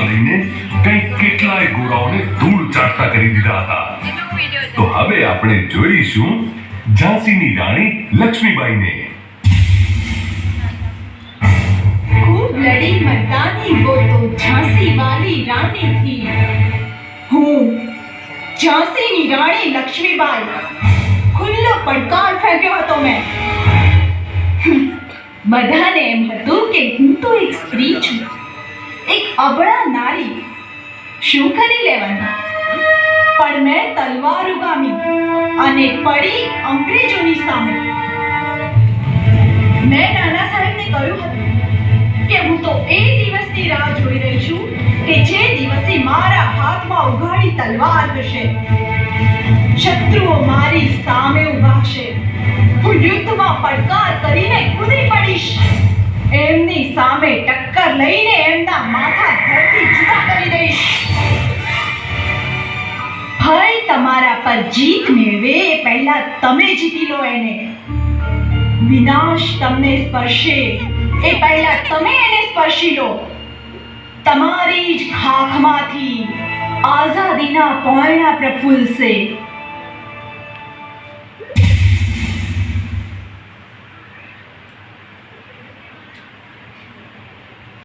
લઈને કંઈક કેટલાય ગોરાઓને ધૂળ ચાટતા કરી દીધા હતા. તો હવે આપણે જોઈશું ઝાંસીની રાણી લક્ષ્મીબાઈને. खूब लड़ी मर्दानी वो तो झांसी वाली रानी थी. हूँ झांसीनी रानी लक्ष्मीबाई. ખુલ્લો પડકાર ફેંક્યો હતો મેં. બધાને એમ હતું કે હું તો એક સ્ત્રી છું, એક અબળા નારી, શું કરી લેવાનું. પણ મેં તલવાર ઉગામી અને પડી અંગ્રેજોની સામે. મેં નાના સાહેબને કહ્યું હતું કે હું તો એ દિવસની રાહ જોઈ રહી છું કે જે દિવસે મારા હાથમાં ઉઘાડી તલવાર હશે, શત્રુઓ મારી સામે ઊભા છે, હું યુદ્ધમાં પડકાર કરીને કૂદી પડીશ, એમની સામે ટક્કર લઈને એમના માથા ધરતી જુદા કરી દઈશ. ભય તમારા પર જીત મેળવે એ પહેલા તમે જીતી લો એને. વિનાશ તમને સ્પર્શે એ પહેલા તમે એને સ્પર્શી લો. તમારી જ ખાખમાંથી આઝાદીના પોયણા પ્રફુલ્લશે.